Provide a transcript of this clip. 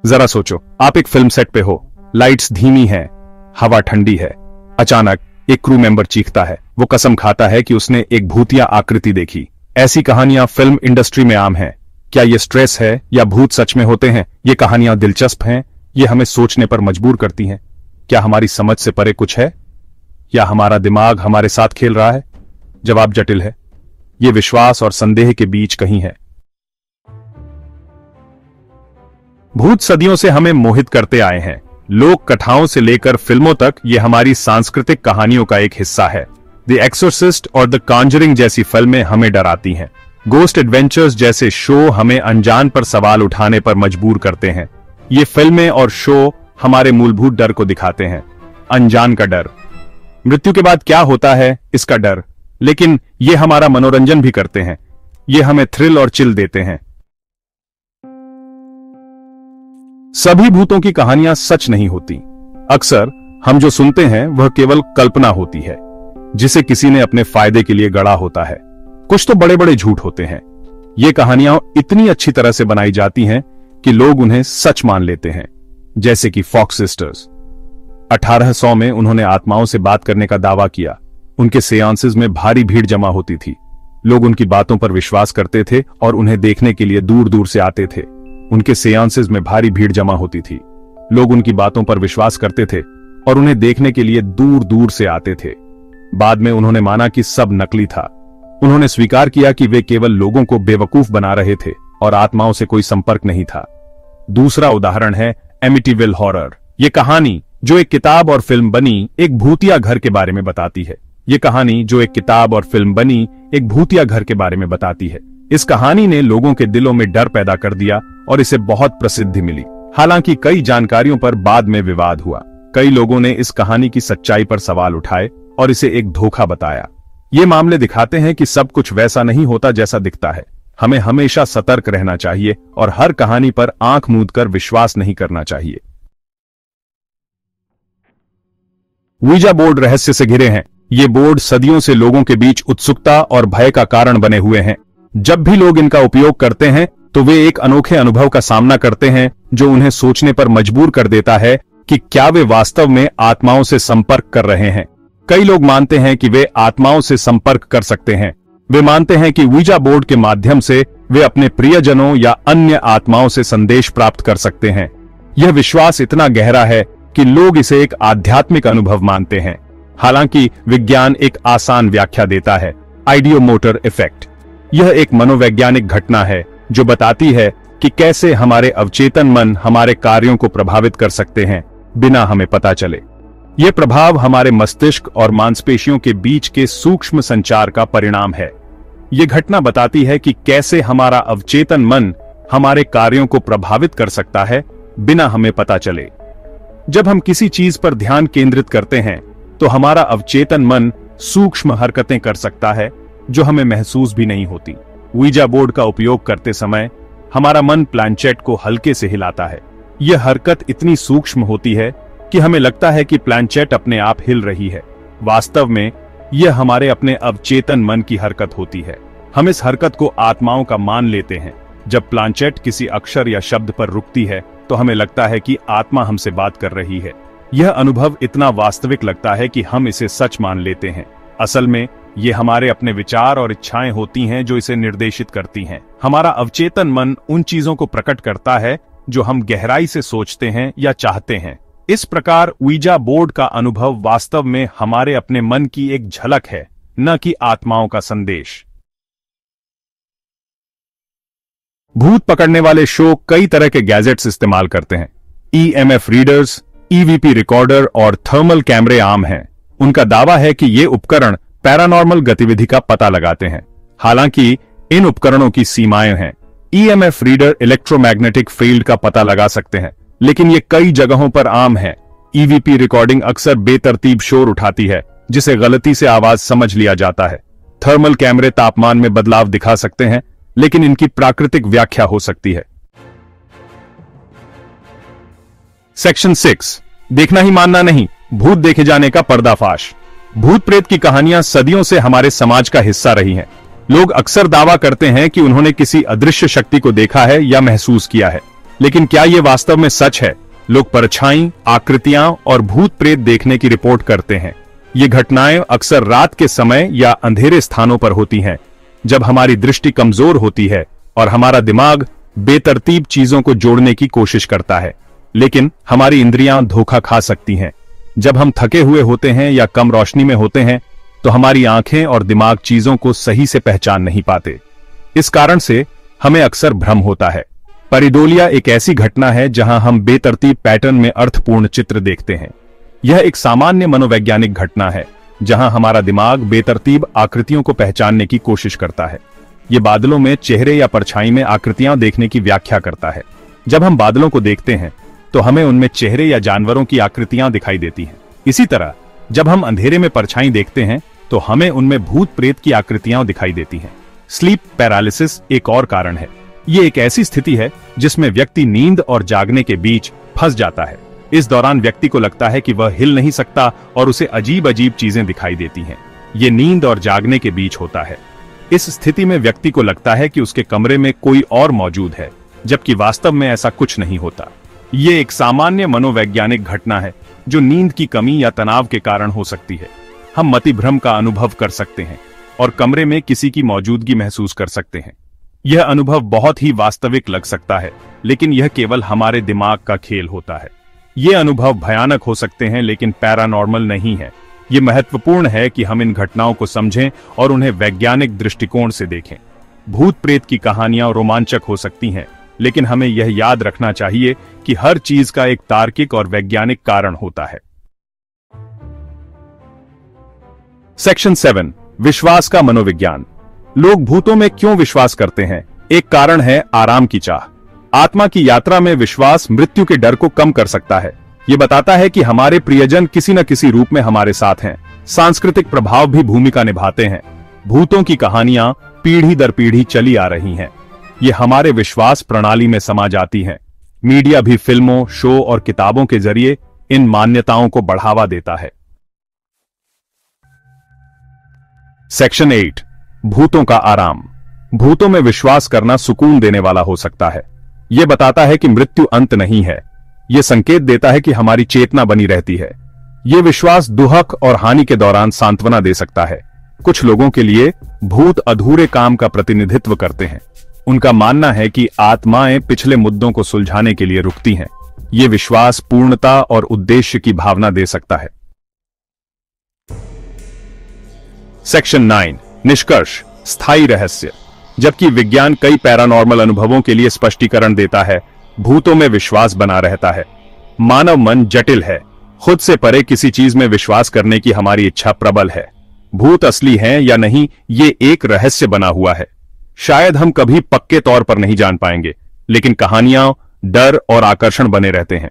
जरा सोचो, आप एक फिल्म सेट पे हो, लाइट्स धीमी हैं, हवा ठंडी है। अचानक एक क्रू मेंबर चीखता है। वो कसम खाता है कि उसने एक भूतिया आकृति देखी। ऐसी कहानियां फिल्म इंडस्ट्री में आम हैं। क्या ये स्ट्रेस है या भूत सच में होते हैं? ये कहानियां दिलचस्प हैं, ये हमें सोचने पर मजबूर करती हैं। क्या हमारी समझ से परे कुछ है, या हमारा दिमाग हमारे साथ खेल रहा है? जवाब जटिल है। ये विश्वास और संदेह के बीच कहीं है। भूत सदियों से हमें मोहित करते आए हैं। लोक कथाओं से लेकर फिल्मों तक ये हमारी सांस्कृतिक कहानियों का एक हिस्सा है। द एक्सोर्सिस्ट और द कॉन्जरिंग जैसी फिल्में हमें डराती हैं। गोस्ट एडवेंचर्स जैसे शो हमें अनजान पर सवाल उठाने पर मजबूर करते हैं। ये फिल्में और शो हमारे मूलभूत डर को दिखाते हैं। अनजान का डर, मृत्यु के बाद क्या होता है इसका डर, लेकिन ये हमारा मनोरंजन भी करते हैं। ये हमें थ्रिल और चिल देते हैं। सभी भूतों की कहानियां सच नहीं होती। अक्सर हम जो सुनते हैं वह केवल कल्पना होती है, जिसे किसी ने अपने फायदे के लिए गढ़ा होता है। कुछ तो बड़े बड़े झूठ होते हैं। ये कहानियां इतनी अच्छी तरह से बनाई जाती हैं कि लोग उन्हें सच मान लेते हैं। जैसे कि फॉक्स सिस्टर्स। 1800 में उन्होंने आत्माओं से बात करने का दावा किया। उनके सेयांसेस में भारी भीड़ जमा होती थी। लोग उनकी बातों पर विश्वास करते थे और उन्हें देखने के लिए दूर दूर से आते थे। उनके सेयांसेस में भारी भीड़ जमा होती थी। लोग उनकी बातों पर विश्वास करते थे और उन्हें देखने के लिए दूर दूर से आते थे। बाद में उन्होंने माना कि सब नकली था। उन्होंने स्वीकार किया कि वे केवल लोगों को बेवकूफ बना रहे थे और आत्माओं से कोई संपर्क नहीं था। दूसरा उदाहरण है एमिटीविल हॉरर। ये कहानी जो एक किताब और फिल्म बनी, एक भूतिया घर के बारे में बताती है। ये कहानी जो एक किताब और फिल्म बनी, एक भूतिया घर के बारे में बताती है। इस कहानी ने लोगों के दिलों में डर पैदा कर दिया और इसे बहुत प्रसिद्धि मिली। हालांकि कई जानकारियों पर बाद में विवाद हुआ। कई लोगों ने इस कहानी की सच्चाई पर सवाल उठाए और इसे एक धोखा बताया। ये मामले दिखाते हैं कि सब कुछ वैसा नहीं होता जैसा दिखता है। हमें हमेशा सतर्क रहना चाहिए और हर कहानी पर आंख मूंदकर विश्वास नहीं करना चाहिए। ऊइजा बोर्ड रहस्य से घिरे हैं। ये बोर्ड सदियों से लोगों के बीच उत्सुकता और भय का कारण बने हुए हैं। जब भी लोग इनका उपयोग करते हैं तो वे एक अनोखे अनुभव का सामना करते हैं जो उन्हें सोचने पर मजबूर कर देता है कि क्या वे वास्तव में आत्माओं से संपर्क कर रहे हैं। कई लोग मानते हैं कि वे आत्माओं से संपर्क कर सकते हैं। वे मानते हैं कि ऊइजा बोर्ड के माध्यम से वे अपने प्रियजनों या अन्य आत्माओं से संदेश प्राप्त कर सकते हैं। यह विश्वास इतना गहरा है कि लोग इसे एक आध्यात्मिक अनुभव मानते हैं। हालांकि विज्ञान एक आसान व्याख्या देता है, आइडियोमोटर इफेक्ट। यह एक मनोवैज्ञानिक घटना है जो बताती है कि कैसे हमारे अवचेतन मन हमारे कार्यों को प्रभावित कर सकते हैं बिना हमें पता चले। यह प्रभाव हमारे मस्तिष्क और मांसपेशियों के बीच के सूक्ष्म संचार का परिणाम है। यह घटना बताती है कि कैसे हमारा अवचेतन मन हमारे कार्यों को प्रभावित कर सकता है बिना हमें पता चले। जब हम किसी चीज पर ध्यान केंद्रित करते हैं तो हमारा अवचेतन मन सूक्ष्म हरकतें कर सकता है जो हमें महसूस भी नहीं होती। ऊइजा बोर्ड का उपयोग करते समय हमारा मन प्लानचेट को हल्के से हिलाता है। यह हरकत इतनी सूक्ष्म होती है कि हमें लगता है कि प्लानचेट अपने आप हिल रही है। वास्तव में यह हमारे अपने अवचेतन मन की हरकत होती है। हम इस हरकत को आत्माओं का मान लेते हैं। जब प्लानचेट किसी अक्षर या शब्द पर रुकती है तो हमें लगता है कि आत्मा हमसे बात कर रही है। यह अनुभव इतना वास्तविक लगता है कि हम इसे सच मान लेते हैं। असल में ये हमारे अपने विचार और इच्छाएं होती हैं जो इसे निर्देशित करती हैं। हमारा अवचेतन मन उन चीजों को प्रकट करता है जो हम गहराई से सोचते हैं या चाहते हैं। इस प्रकार ऊइजा बोर्ड का अनुभव वास्तव में हमारे अपने मन की एक झलक है, न कि आत्माओं का संदेश। भूत पकड़ने वाले शो कई तरह के गैजेट्स इस्तेमाल करते हैं। ईएमएफ रीडर्स, ईवीपी रिकॉर्डर और थर्मल कैमरे आम हैं। उनका दावा है कि ये उपकरण पैरानॉर्मल गतिविधि का पता लगाते हैं। हालांकि इन उपकरणों की सीमाएं हैं। ईएमएफ रीडर इलेक्ट्रोमैग्नेटिक फील्ड का पता लगा सकते हैं, लेकिन ये कई जगहों पर आम है। ईवीपी रिकॉर्डिंग अक्सर बेतरतीब शोर उठाती है, जिसे गलती से आवाज समझ लिया जाता है। थर्मल कैमरे तापमान में बदलाव दिखा सकते हैं, लेकिन इनकी प्राकृतिक व्याख्या हो सकती है। सेक्शन 6, देखना ही मानना नहीं, भूत देखे जाने का पर्दाफाश। भूत प्रेत की कहानियां सदियों से हमारे समाज का हिस्सा रही हैं। लोग अक्सर दावा करते हैं कि उन्होंने किसी अदृश्य शक्ति को देखा है या महसूस किया है, लेकिन क्या यह वास्तव में सच है? लोग परछाई, आकृतियां और भूत प्रेत देखने की रिपोर्ट करते हैं। ये घटनाएं अक्सर रात के समय या अंधेरे स्थानों पर होती हैं, जब हमारी दृष्टि कमजोर होती है और हमारा दिमाग बेतरतीब चीजों को जोड़ने की कोशिश करता है। लेकिन हमारी इंद्रियां धोखा खा सकती हैं। जब हम थके हुए होते हैं या कम रोशनी में होते हैं, तो हमारी आंखें और दिमाग चीजों को सही से पहचान नहीं पाते। इस कारण से हमें अक्सर भ्रम होता है। परिडोलिया एक ऐसी घटना है जहां हम बेतरतीब पैटर्न में अर्थपूर्ण चित्र देखते हैं। यह एक सामान्य मनोवैज्ञानिक घटना है जहां हमारा दिमाग बेतरतीब आकृतियों को पहचानने की कोशिश करता है। यह बादलों में चेहरे या परछाई में आकृतियां देखने की व्याख्या करता है। जब हम बादलों को देखते हैं तो हमें उनमें चेहरे या जानवरों की आकृतियां दिखाई देती हैं। इसी तरह जब हम अंधेरे में परछाई देखते हैं तो हमें उनमें भूत प्रेत की आकृतियां दिखाई देती हैं। स्लीप पैरालिसिस एक और कारण है। ये एक ऐसी स्थिति है जिसमें व्यक्ति नींद और जागने के बीच फंस जाता है। इस दौरान व्यक्ति को लगता है कि वह हिल नहीं सकता और उसे अजीब अजीब चीजें दिखाई देती हैं। ये नींद और जागने के बीच होता है। इस स्थिति में व्यक्ति को लगता है कि उसके कमरे में कोई और मौजूद है, जबकि वास्तव में ऐसा कुछ नहीं होता। ये एक सामान्य मनोवैज्ञानिक घटना है जो नींद की कमी या तनाव के कारण हो सकती है। हम मतिभ्रम का अनुभव कर सकते हैं और कमरे में किसी की मौजूदगी महसूस कर सकते हैं। यह अनुभव बहुत ही वास्तविक लग सकता है, लेकिन यह केवल हमारे दिमाग का खेल होता है। ये अनुभव भयानक हो सकते हैं, लेकिन पैरानॉर्मल नहीं है। यह महत्वपूर्ण है कि हम इन घटनाओं को समझें और उन्हें वैज्ञानिक दृष्टिकोण से देखें। भूत प्रेत की कहानियां रोमांचक हो सकती हैं, लेकिन हमें यह याद रखना चाहिए कि हर चीज का एक तार्किक और वैज्ञानिक कारण होता है। सेक्शन 7, विश्वास का मनोविज्ञान। लोग भूतों में क्यों विश्वास करते हैं? एक कारण है आराम की चाह। आत्मा की यात्रा में विश्वास मृत्यु के डर को कम कर सकता है। यह बताता है कि हमारे प्रियजन किसी न किसी रूप में हमारे साथ हैं। सांस्कृतिक प्रभाव भी भूमिका निभाते हैं। भूतों की कहानियां पीढ़ी दर पीढ़ी चली आ रही हैं। ये हमारे विश्वास प्रणाली में समा जाती हैं। मीडिया भी फिल्मों, शो और किताबों के जरिए इन मान्यताओं को बढ़ावा देता है। सेक्शन 8, भूतों का आराम। भूतों में विश्वास करना सुकून देने वाला हो सकता है। यह बताता है कि मृत्यु अंत नहीं है। यह संकेत देता है कि हमारी चेतना बनी रहती है। यह विश्वास दुहक और हानि के दौरान सांत्वना दे सकता है। कुछ लोगों के लिए भूत अधूरे काम का प्रतिनिधित्व करते हैं। उनका मानना है कि आत्माएं पिछले मुद्दों को सुलझाने के लिए रुकती हैं। यह विश्वास पूर्णता और उद्देश्य की भावना दे सकता है। सेक्शन 9, निष्कर्ष, स्थायी रहस्य। जबकि विज्ञान कई पैरानॉर्मल अनुभवों के लिए स्पष्टीकरण देता है, भूतों में विश्वास बना रहता है। मानव मन जटिल है। खुद से परे किसी चीज में विश्वास करने की हमारी इच्छा प्रबल है। भूत असली हैं या नहीं, ये एक रहस्य बना हुआ है। शायद हम कभी पक्के तौर पर नहीं जान पाएंगे, लेकिन कहानियां, डर और आकर्षण बने रहते हैं।